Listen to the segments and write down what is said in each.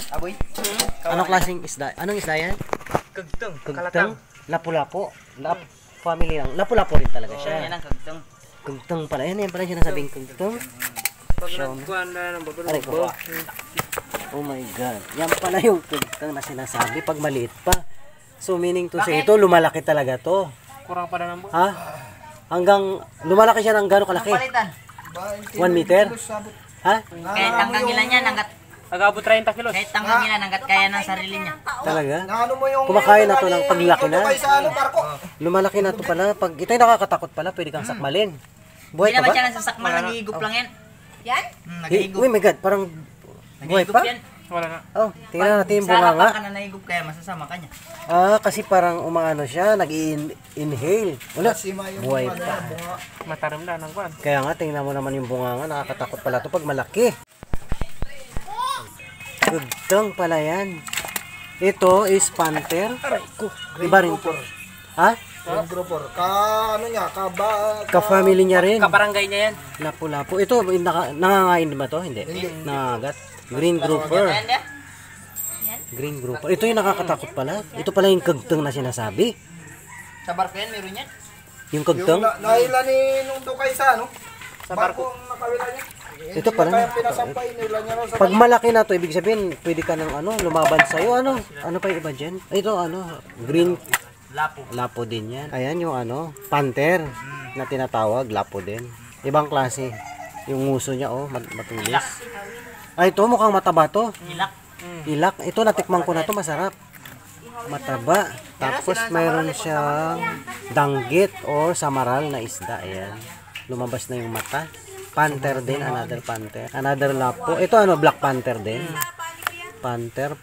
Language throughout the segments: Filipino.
Aboy. Anong klaseng isda? Anong isda yan? Kagtong. Kagtong? Lapu-lapo. Family lang. Lapu-lapo rin talaga siya. Yan ang kagtong. Kagtong pala. Yan pala siya nasabing kagtong. Pag Siya, nagkuhan na ng Aray ko. Oh my God. Yan pala yung kagtong na sinasabi pag maliit pa. So meaning to say, ito lumalaki talaga to. kurang pa na ng Ha? Hanggang lumalaki siya ng gano'ng kalaki? Palitan. 1 meter? Ha? Kahit hanggang ilan yan, hanggat Nag-abot 30 kilos. kahit hanggang ilan, hanggat kaya ng sarili niya. Talaga? Ano mo yung Kumakain na to ng paglaki na. sa ano, barko? Lumalaki na to pala. Pag ito yung nakakatakot pala, pwede kang sakmalin. Buhay Hindi pa naman ba? siya nasasakmal, nagihigop lang yan. Yan? Nagihigop. Oh my God, parang buhay Nagihigop pa? yan. Wala na. Oh, tingnan natin yung Sa bunga nga. harapan ka na nahigop kaya masasama ka niya. Ah, kasi parang umaano siya, nag-inhale. Wala, buhay pa. Matarim na ng kwan. Kaya nga, tingnan mo naman yung bunga nga, nakakatakot pala to pag malaki. Gudtong pala yan. Ito is panther. Iba rin to. Ha? Green grouper. Ano niya? Ka-family niya rin. Kabarangay niya yan. Lapu-lapu. Ito, nangangain ba to? Hindi. Nangangagat. Green grouper. Ayan niya. Green grouper. Ito yung nakakatakot pala. Ito pala yung kagtong na sinasabi. Sa barko yan, meron yan. Yung kagtong. Naila ni nung Dukay sa ano? Sa barko ang nakawila niya. Ito pala. Kaya pinasampay nila niya sa Pag malaki na to, ibig sabihin, pwede ka ng lumaban sa'yo. Ano pa yung iba dyan? Ito, green lapo din yan. Ayan yung panther na tinatawag, lapo din. Ibang klase. Yung nguso niya, matulis. Ay, ito, mukhang mataba to. Ilak. Ilak. Ito, natikman ko na to, masarap. Mataba. Tapos, mayroon siyang danggit or samaral na isda. Ayan. Lumabas na yung mata. Panther din, another panther. Another lapo. Ito, black panther din. Panther.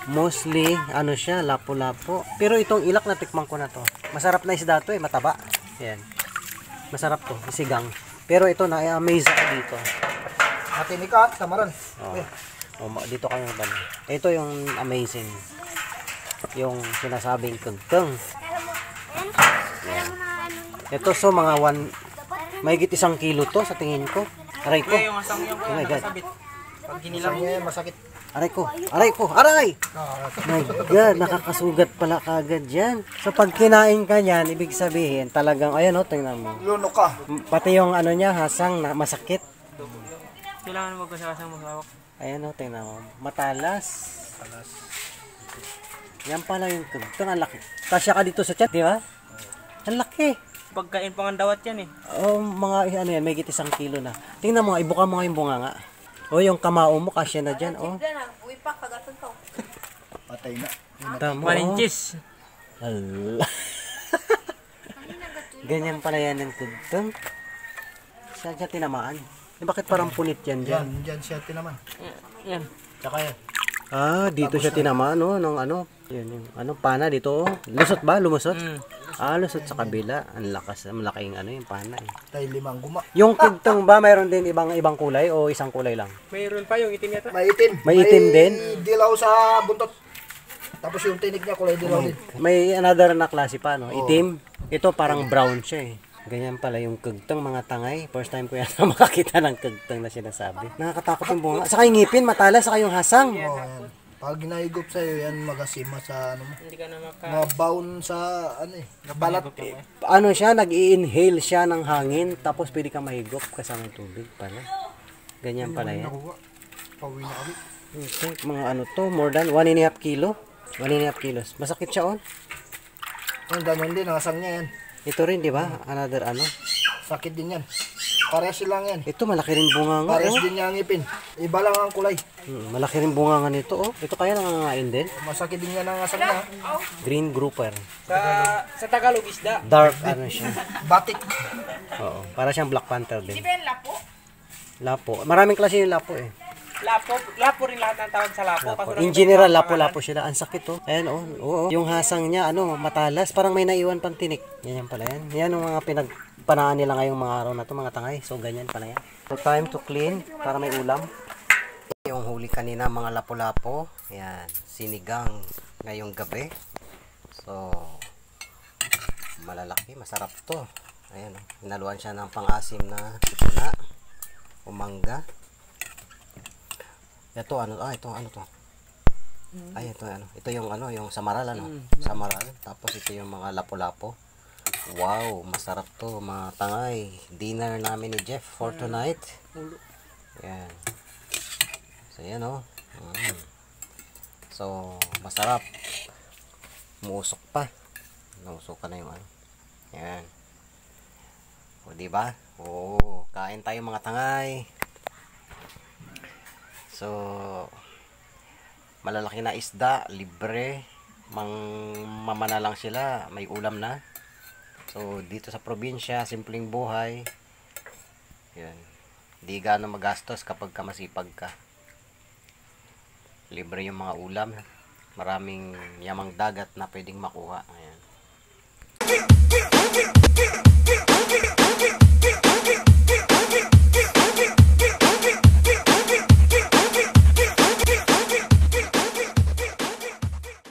Mostly, siya, lapo-lapo. Pero itong ilak, natikman ko na to. Masarap na isda to mataba. Ayan. Masarap to, isigang. Pero ito, na-amaze ako dito. Matinika, samaran. Dito kayo ba? Ito yung amazing. Yung sinasabing kagtong. Ito, so mga mahigit 1 kilo to sa tingin ko. Aray ko. Yung asang yung Oh my God. nakasabit. Pag ginilang Niya masakit. Aray ko. Aray! My God, nakakasugat pala kagad yan. So pag kinain ka niyan, ibig sabihin talagang, ayan tingnan mo. Luno ka. Pati yung niya, hasang na masakit. kailangan mo magkasakasang maghawak. Ayan tingnan mo. Matalas. Yan pala yung kagtong. Ang laki. Kasya ka dito sa chat, di ba? Ang laki. Pagkain pang dawat yan eh. Mga yan, may 1 kilo na. Tingnan mo, ibuka mo nga yung bunga nga. Yung kamao mo, kasya na dyan. Uy, pa, kagatan to. Patay na. Tama, 1 inches. Hala. Ganyan pala yan ng kagtong. Saan siya tinamaan? Bakit parang punit yan dyan? Diyan siya tinaman. Yan. Tsaka yan. Dito siya tinamaan, ng yan yung pana dito. Lusot ba? Lumusot? Lusot sa kabila. Ang lakas, malaking yung pana eh. Tayo 5 guma. Yung kagtong ba, mayroon din ibang kulay o isang kulay lang? Mayroon pa yung itim yata. May itim. May itim din? Dilaw sa buntot. Tapos yung tinik niya kulay dilaw din. May another na klase pa, no? Itim. Ito parang brown siya eh. Ganyan pala yung kagtong, mga tangay. First time ko yata makakita ng kagtong na sinasabi. Nakakatakot yung bunga. Saka yung ngipin, matalas, saka yung hasang. Yan. Pag naigop sa'yo, yan magasima sa Hindi ka na mabaon sa balat. Siya, nag-i-inhale siya ng hangin, tapos pwede ka mahigop kasama yung tubig pala. Ganyan pala yan. Pauwi na kami. Okay, mga more than 1.5 kilo. 1.5 kilos. Masakit siya Ang ganun din, ang asang niya yan. Ito rin, di ba? Another Sakit din yan. Parehas silang yan. Ito, malaki rin bunga nga. Parehas din niya ang ngipin. Iba lang ang kulay. Malaki rin bunga nga nito. Ito kaya nangangain din. Masakit din yan ang asang niya. Green grouper. Sa Tagalog isda. Dark siya. Batik. Oo. Para siyang Black Panther din. Di ba yan lapo? Lapo. Maraming klase yung lapo eh. Lapo rin lahat ng tawag sa lapo. In general, lapo-lapo sila. Ang sakit Ayan oo. Yung hasang niya, matalas. Parang may naiwan pang tinik. Yan pala yan. Yan yung mga pinagpanaan nila ngayong mga araw na to, mga tangay. So, ganyan pala yan. So, time to clean para may ulam. Yung huli kanina, mga lapo-lapo. Yan. Sinigang ngayong gabi. So, malalaki. Masarap to. Ayan. Hinaluan siya ng pang-asim na sipuna. Umangga. Ito to. Ay, ito ano. Ito yung ano, yung samaral ano. Samaral. Tapos ito yung mga lapo-lapo. Wow, masarap to mga tangay. Dinner namin ni Jeff for tonight. Yan. So yan oh. So masarap. Muusok pa. Nausok ka na yung ano. Yan. O di ba? Oo, kain tayo mga tangay. So malalaki na isda, libre. Mamana lang sila, may ulam na. So dito sa probinsya, simpleng buhay. Yan. Di gaano magastos kapag ka masipag ka. Libre yung mga ulam. Maraming yamang dagat na pwedeng makuha. Ayan.